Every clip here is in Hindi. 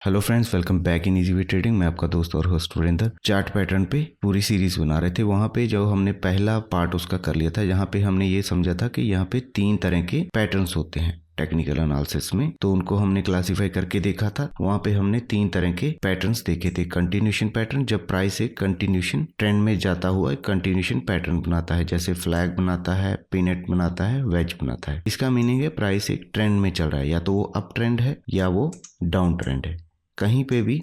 Hello friends, welcome back in easy way trading. मैं आपका दोस्त और होस्ट वीरेंद्र। चार्ट पैटर्न पे पूरी सीरीज बना रहे थे। वहाँ पे जो हमने पहला पार्ट उसका कर लिया था, जहाँ पे हमने ये समझा था कि यहाँ पे 3 तरह के पैटर्न्स होते हैं टेक्निकल एनालिसिस में। तो उनको हमने क्लासिफाई करके देखा था। वहाँ पे हमने 3 तरह के पैटर्न्स देखे थे। कंटिन्यूशन पैटर्न, जब प्राइस एक कंटिन्यूशन ट्रेंड में जाता हुआ एक कंटिन्यूशन पैटर्न बनाता है, जैसे फ्लैग बनाता है, पिनेट बनाता है, वेज बनाता है। इसका मीनिंग है प्राइस एक ट्रेंड में चल रहा है, या तो वो अप ट्रेंड है या वो डाउन ट्रेंड है। कहीं पे भी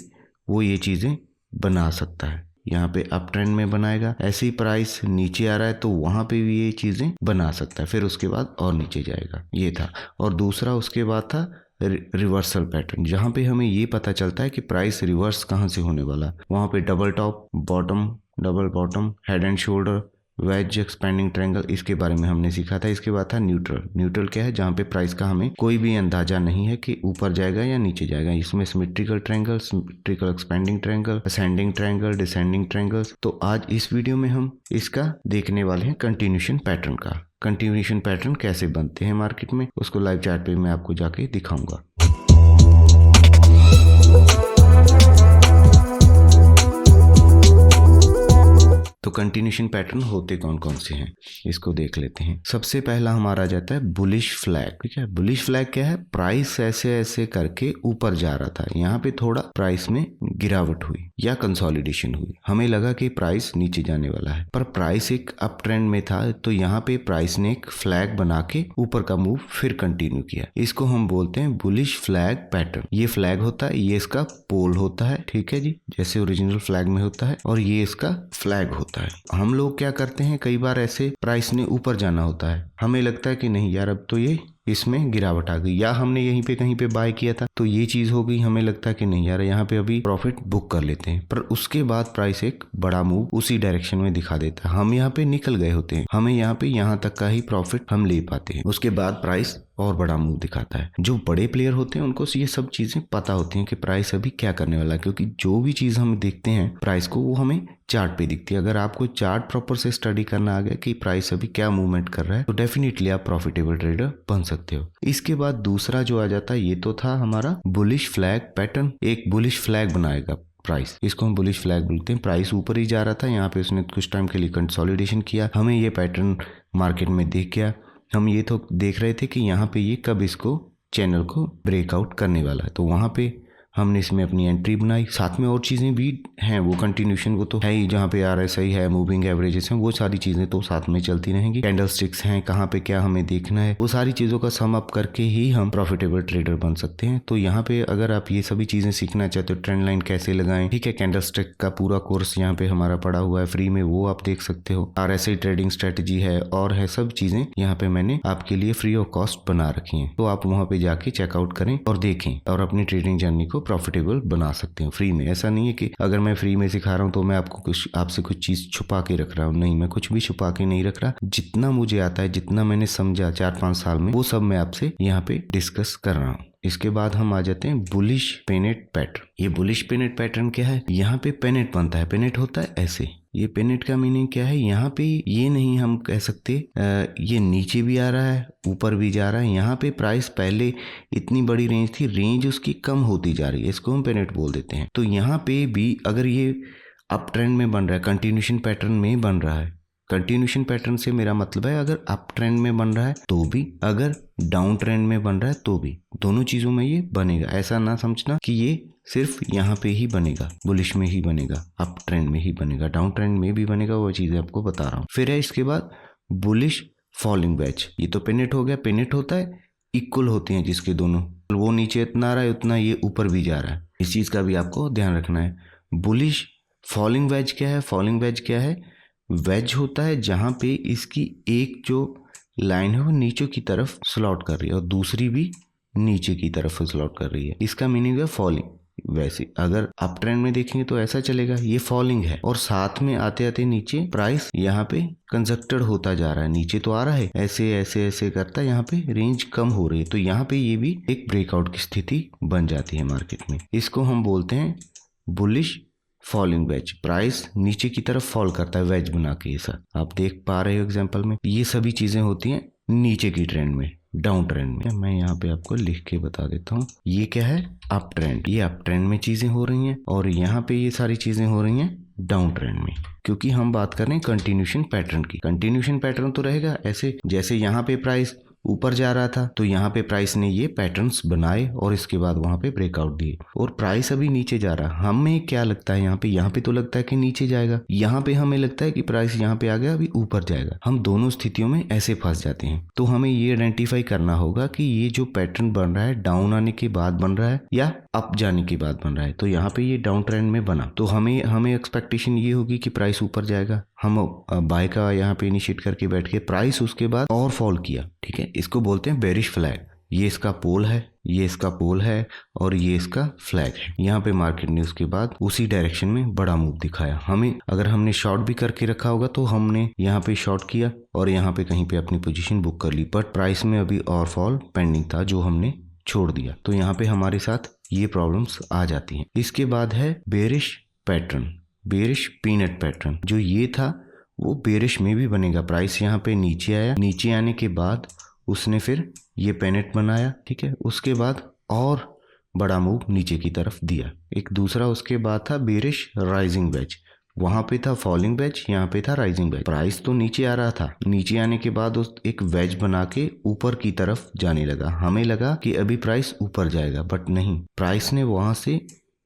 वो ये चीजें बना सकता है। यहाँ पे अप ट्रेंड में बनाएगा, ऐसे ही प्राइस नीचे आ रहा है तो वहां पे भी ये चीजें बना सकता है, फिर उसके बाद और नीचे जाएगा। ये था। और दूसरा उसके बाद था रिवर्सल पैटर्न, जहां पे हमें ये पता चलता है कि प्राइस रिवर्स कहाँ से होने वाला। वहां पे double top, bottom, double bottom, head and shoulder, wedge, expanding triangle, इसके बारे में हमने सीखा था। इसके बाद था न्यूट्रल। न्यूट्रल क्या है? जहाँ पे प्राइस का हमें कोई भी अंदाजा नहीं है कि ऊपर जाएगा या नीचे जाएगा। इसमें symmetrical triangle, symmetrical expanding triangle, ascending triangle, descending triangles. तो आज इस वीडियो में हम इसका देखने वाले हैं कंटिन्यूशन पैटर्न का। कंटिन्यूशन पैटर्न कैसे बनते हैं मार्केट में, उसको लाइव चार्ट पे मैं आपको जाके दिखाऊंगा। तो कंटिन्यूशन पैटर्न होते कौन कौन से हैं, इसको देख लेते हैं। सबसे पहला हमारा आ जाता है बुलिश फ्लैग। ठीक है, बुलिश फ्लैग क्या है? प्राइस ऐसे ऐसे करके ऊपर जा रहा था, यहाँ पे थोड़ा प्राइस में गिरावट हुई या कंसोलिडेशन हुई, हमें लगा कि प्राइस नीचे जाने वाला है, पर प्राइस एक अप ट्रेंड में था। तो यहाँ पे प्राइस ने एक फ्लैग बना के ऊपर का मूव फिर कंटिन्यू किया। इसको हम बोलते हैं बुलिश फ्लैग पैटर्न। ये फ्लैग होता है, ये इसका पोल होता है। ठीक है जी, जैसे ओरिजिनल फ्लैग में होता है, और ये इसका फ्लैग होता है। हम लोग क्या करते हैं, कई बार ऐसे प्राइस ने ऊपर जाना होता है, हमें लगता है कि नहीं यार अब तो ये इसमें गिरावट आ गई, या हमने यहीं पे कहीं पे बाय किया था तो ये चीज हो गई, हमें लगता है कि नहीं यार यहाँ पे अभी प्रॉफिट बुक कर लेते हैं, पर उसके बाद प्राइस एक बड़ा मूव उसी डायरेक्शन में दिखा देता है। हम यहाँ पे निकल गए होते हैं, हमें यहाँ पे यहाँ तक का ही प्रॉफिट हम ले पाते हैं। उसके बाद प्राइस और बड़ा मूव दिखाता है। जो बड़े प्लेयर होते हैं उनको ये सब चीजें पता होती हैं कि प्राइस अभी क्या करने वाला है, क्योंकि जो भी चीज हम देखते हैं प्राइस को, वो हमें चार्ट पे दिखती है। अगर आपको चार्ट प्रॉपर से स्टडी करना आ गया कि प्राइस अभी क्या मूवमेंट कर रहा है, तो डेफिनेटली आप प्रॉफिटेबल ट्रेडर बन सकते हो। इसके बाद दूसरा जो आ जाता है, ये तो था हमारा बुलिश फ्लैग पैटर्न। एक बुलिश फ्लैग बनाएगा प्राइस, इसको हम बुलिश फ्लैग बोलते हैं। प्राइस ऊपर ही जा रहा था, यहाँ पे उसने कुछ टाइम के लिए कंसोलिडेशन किया, हमें ये पैटर्न मार्केट में दिख गया। हम ये तो देख रहे थे कि यहाँ पे ये कब इसको चैनल को ब्रेकआउट करने वाला है, तो वहां पे हमने इसमें अपनी एंट्री बनाई। साथ में और चीजें भी हैं, वो कंटिन्यूशन वो तो है ही, जहाँ पे RSI है, मूविंग एवरेजेस हैं, वो सारी चीजें तो साथ में चलती रहेंगी। कैंडल स्टिक्स हैं, कहाँ पे क्या हमें देखना है, वो सारी चीजों का सम अप करके ही हम प्रॉफिटेबल ट्रेडर बन सकते हैं। तो यहाँ पे अगर आप ये सभी चीजें सीखना चाहते हो, ट्रेंड लाइन कैसे लगाएं, ठीक है, कैंडल स्टिक का पूरा कोर्स यहाँ पे हमारा पड़ा हुआ है फ्री में, वो आप देख सकते हो। RSI ट्रेडिंग स्ट्रेटेजी है और है, सब चीजें यहाँ पे मैंने आपके लिए फ्री ऑफ कॉस्ट बना रखी है। तो आप वहां पे जाके चेकआउट करें और देखें और अपनी ट्रेडिंग जर्नी को प्रॉफिटेबल बना सकते हो फ्री में। ऐसा नहीं है कि अगर मैं फ्री में सिखा रहा हूँ तो मैं आपसे कुछ चीज छुपा के रख रहा हूँ, नहीं, मैं कुछ भी छुपा के नहीं रख रहा। जितना मुझे आता है, जितना मैंने समझा 4-5 साल में, वो सब मैं आपसे यहाँ पे डिस्कस कर रहा हूँ। इसके बाद हम आ जाते हैं बुलिश पेनेट पैटर्न। ये बुलिश पेनेट पैटर्न क्या है? यहाँ पे पेनेट बनता है। पेनेट होता है ऐसे। ये पेनेट का मीनिंग क्या है? यहाँ पे ये नहीं हम कह सकते ये नीचे भी आ रहा है, ऊपर भी जा रहा है। यहाँ पे प्राइस पहले इतनी बड़ी रेंज थी, रेंज उसकी कम होती जा रही है, इसको हम पेनेट बोल देते हैं। तो यहाँ पे भी अगर ये अप ट्रेंड में बन रहा है, कंटिन्यूशन पैटर्न में बन रहा है। कंटिन्यूशन पैटर्न से मेरा मतलब है अगर अप ट्रेंड में बन रहा है तो भी, अगर डाउन ट्रेंड में बन रहा है तो भी, दोनों चीजों में ये बनेगा। ऐसा ना समझना कि ये सिर्फ यहाँ पे ही बनेगा, बुलिश में ही बनेगा, अप ट्रेंड में ही बनेगा, डाउन ट्रेंड में भी बनेगा, वो चीजें आपको बता रहा हूँ। फिर है इसके बाद बुलिश फॉलिंग वेज। ये तो पेनेट हो गया। पेनेट होता है इक्वल होते हैं जिसके दोनों, वो नीचे इतना आ रहा है उतना ये ऊपर भी जा रहा है, इस चीज का भी आपको ध्यान रखना है। बुलिश फॉलिंग वेज क्या है? फॉलिंग वेज क्या है? वेज होता है जहां पे इसकी एक जो लाइन है वो नीचे की तरफ स्लॉट कर रही है और दूसरी भी नीचे की तरफ स्लॉट कर रही है, इसका मीनिंग है फॉलिंग। वैसे अगर अप ट्रेंड में देखेंगे तो ऐसा चलेगा, ये फॉलिंग है, और साथ में आते आते नीचे प्राइस यहाँ पे कंजक्टेड होता जा रहा है, नीचे तो आ रहा है, ऐसे ऐसे ऐसे करता है, यहाँ पे रेंज कम हो रही है, तो यहाँ पे ये भी एक ब्रेकआउट की स्थिति बन जाती है मार्केट में। इसको हम बोलते हैं बुलिश फॉलिंग वेज। प्राइस नीचे की तरफ फॉल करता है वेज बना के, ऐसा आप देख पा रहे हो एग्जांपल में। ये सभी चीजें होती हैं नीचे की ट्रेंड में, डाउन ट्रेंड में। मैं यहाँ पे आपको लिख के बता देता हूँ, ये क्या है, अप ट्रेंड। ये अप ट्रेंड में चीजें हो रही हैं और यहाँ पे ये सारी चीजें हो रही हैं डाउन ट्रेंड में, क्योंकि हम बात कर रहे हैं कंटिन्यूशन पैटर्न की। कंटिन्यूशन पैटर्न तो रहेगा ऐसे, जैसे यहाँ पे प्राइस ऊपर जा रहा था तो यहाँ पे प्राइस ने ये पैटर्न्स बनाए और इसके बाद वहां पे ब्रेकआउट दिए, और प्राइस अभी नीचे जा रहा है। हमें क्या लगता है यहाँ पे तो लगता है कि नीचे जाएगा, यहाँ पे हमें लगता है कि प्राइस यहाँ पे आ गया अभी ऊपर जाएगा। हम दोनों स्थितियों में ऐसे फंस जाते हैं। तो हमें ये आइडेंटिफाई करना होगा कि ये जो पैटर्न बन रहा है डाउन आने के बाद बन रहा है या अप जाने के बाद बन रहा है। तो यहाँ पे ये डाउन ट्रेंड में बना तो हमें एक्सपेक्टेशन ये होगी कि प्राइस ऊपर जाएगा। हम बाय का यहाँ पे इनिशिएट करके बैठ के, प्राइस उसके बाद और फॉल किया, ठीक है, इसको बोलते हैं बेरिश फ्लैग। ये इसका पोल है, ये इसका पोल है और ये इसका फ्लैग है। यहाँ पे मार्केट ने उसके बाद उसी डायरेक्शन में बड़ा मूव दिखाया। हमें अगर हमने शॉर्ट भी करके रखा होगा तो हमने यहाँ पे शॉर्ट किया और यहाँ पे कहीं पे अपनी पोजीशन बुक कर ली, बट प्राइस में अभी और फॉल पेंडिंग था जो हमने छोड़ दिया। तो यहाँ पे हमारे साथ ये प्रॉब्लम्स आ जाती हैं। इसके बाद है bearish pattern, bearish peanut pattern. जो ये था वो बेरिश में भी बनेगा। प्राइस यहाँ पे नीचे आया, नीचे आने के बाद उसने फिर ये पेनेट बनाया, ठीक है, उसके बाद और बड़ा मूव नीचे की तरफ दिया। एक दूसरा उसके बाद था बेरिश राइजिंग वेज, वहां पे था फॉलिंग वेज, यहाँ पे था राइजिंग वेज। प्राइस तो नीचे आ रहा था, नीचे आने के बाद उस एक वेज बना के ऊपर की तरफ जाने लगा। हमें लगा कि अभी प्राइस ऊपर जाएगा, बट नहीं, प्राइस ने वहां से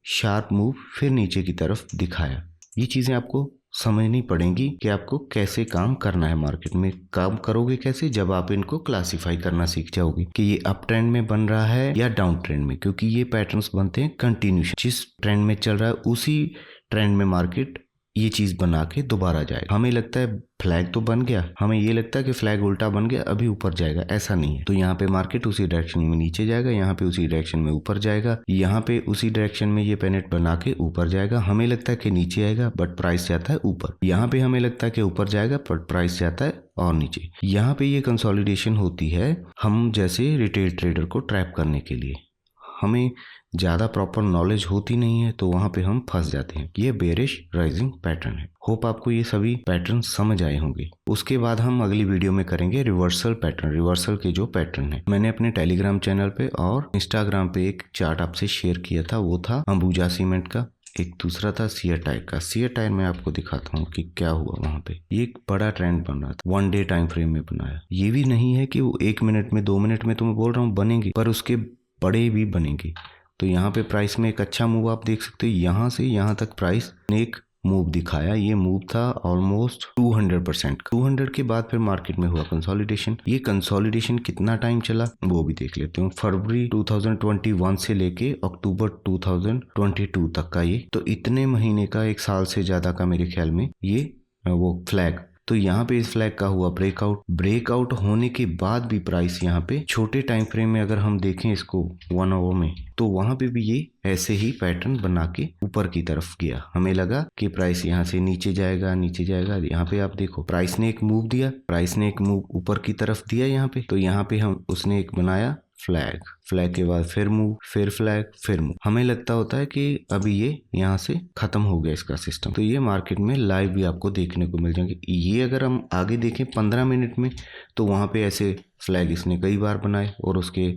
शार्प मूव फिर नीचे की तरफ दिखाया। ये चीजें आपको समझनी पड़ेंगी कि आपको कैसे काम करना है। मार्केट में काम करोगे कैसे, जब आप इनको क्लासिफाई करना सीख जाओगे कि ये अप ट्रेंड में बन रहा है या डाउन ट्रेंड में, क्योंकि ये पैटर्न्स बनते हैं कंटिन्यूशन। जिस ट्रेंड में चल रहा है उसी ट्रेंड में मार्केट ये चीज बना के दोबारा जाएगा। हमें लगता है फ्लैग तो बन गया, हमें ये लगता है कि फ्लैग उल्टा बन गया अभी ऊपर जाएगा, ऐसा नहीं है। तो यहाँ पे मार्केट उसी डायरेक्शन में नीचे जाएगा, यहाँ पे उसी डायरेक्शन में ऊपर जाएगा, यहाँ पे उसी डायरेक्शन में ये पेनेट बना के ऊपर जाएगा। हमें लगता है कि नीचे आएगा बट प्राइस जाता है ऊपर। यहाँ पे हमें लगता है कि ऊपर जाएगा बट प्राइस जाता है और नीचे। यहाँ पे ये कंसोलिडेशन होती है हम जैसे रिटेल ट्रेडर को ट्रैप करने के लिए। हमें ज़्यादा प्रॉपर नॉलेज होती नहीं है तो वहाँ पे हम फंस जाते हैं। ये बेरिश राइजिंग पैटर्न है। होप आपको ये सभी पैटर्न समझ आए होंगे। उसके बाद हम अगली वीडियो में करेंगे रिवर्सल पैटर्न। रिवर्सल के जो पैटर्न है, मैंने अपने टेलीग्राम चैनल पे और इंस्टाग्राम पे एक चार्ट आपसे शेयर किया था, वो था अंबुजा सीमेंट का, एक दूसरा था सीयर टायर का। सीयर टायर में आपको दिखाता हूँ कि क्या हुआ वहां पे। ये एक बड़ा ट्रेंड बन रहा था, 1 डे टाइम फ्रेम में बनाया। ये भी नहीं है कि वो 1 मिनट में 2 मिनट में, तो मैं बोल रहा हूँ बनेंगे, पर उसके बड़े भी बनेंगे। तो यहाँ पे प्राइस में एक अच्छा मूव आप देख सकते हो, यहाँ से यहाँ तक प्राइस ने एक मूव दिखाया। ये मूव था ऑलमोस्ट 200%। 200 के बाद फिर मार्केट में हुआ कंसोलिडेशन। ये कंसोलिडेशन कितना टाइम चला वो भी देख लेते हैं। फरवरी 2021 से लेके अक्टूबर 2022 तक का ये, तो इतने महीने का, 1 साल से ज्यादा का मेरे ख्याल में ये वो फ्लैग। तो यहाँ पे इस फ्लैग का हुआ ब्रेकआउट होने के बाद भी प्राइस यहाँ पे छोटे टाइम फ्रेम में अगर हम देखें इसको 1 आवर में, तो वहां पे भी ये ऐसे ही पैटर्न बना के ऊपर की तरफ गया। हमें लगा कि प्राइस यहाँ से नीचे जाएगा। यहाँ पे आप देखो प्राइस ने एक मूव दिया, प्राइस ने एक मूव ऊपर की तरफ दिया यहाँ पे। तो यहाँ पे उसने एक बनाया फ्लैग के बाद फिर मूव, फिर फ्लैग, फिर मूव। हमें लगता होता है कि अभी ये यहाँ से खत्म हो गया इसका सिस्टम। तो ये मार्केट में लाइव भी आपको देखने को मिल जाएंगे। ये अगर हम आगे देखें 15 मिनट में, तो वहां पे ऐसे फ्लैग इसने कई बार बनाए और उसके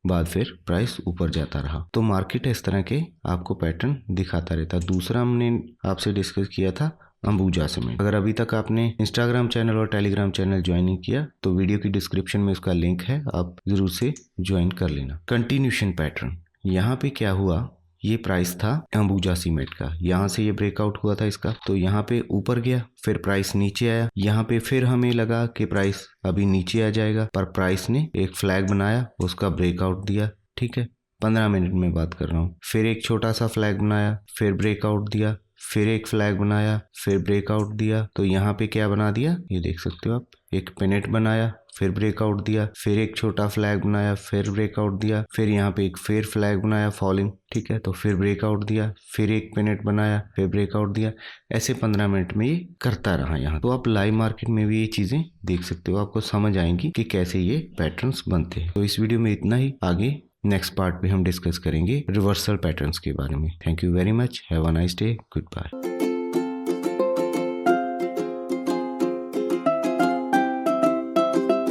बाद फिर प्राइस ऊपर जाता रहा। तो मार्केट इस तरह के आपको पैटर्न दिखाता रहता। दूसरा हमने आपसे डिस्कस किया था अंबुजा सीमेंट। अगर अभी तक आपने इंस्टाग्राम चैनल और टेलीग्राम चैनल ज्वाइन नहीं किया तो वीडियो की डिस्क्रिप्शन में उसका लिंक है, आप जरूर से ज्वाइन कर लेना। कंटिन्यूशन पैटर्न, यहाँ पे क्या हुआ, ये प्राइस था अंबुजा सीमेंट का, यहाँ से ये ब्रेकआउट हुआ था इसका, तो यहाँ पे ऊपर गया, फिर प्राइस नीचे आया। यहाँ पे फिर हमें लगा कि प्राइस अभी नीचे आ जाएगा, पर प्राइस ने एक फ्लैग बनाया, उसका ब्रेकआउट दिया। ठीक है, 15 मिनट में बात कर रहा हूँ। फिर एक छोटा सा फ्लैग बनाया, फिर ब्रेकआउट दिया, फिर एक फ्लैग बनाया, फिर ब्रेकआउट दिया। तो यहाँ पे क्या बना दिया, ये देख सकते हो आप, एक पेनेट बनाया, फिर ब्रेकआउट दिया, फिर एक छोटा फ्लैग बनाया, फिर ब्रेकआउट दिया, फिर यहाँ पे एक फिर फ्लैग बनाया फॉलिंग, ठीक है, तो फिर ब्रेकआउट दिया, फिर एक पेनेट बनाया, फिर ब्रेकआउट दिया। ऐसे 15 मिनट में ये करता रहा यहाँ। तो आप लाइव मार्केट में भी ये चीजें देख सकते हो, आपको समझ आएंगी कि कैसे ये पैटर्न्स बनते हैं। तो इस वीडियो में इतना ही, आगे नेक्स्ट पार्ट में हम डिस्कस करेंगे रिवर्सल पैटर्न्स के बारे में। Thank you very much, have a nice day, good bye.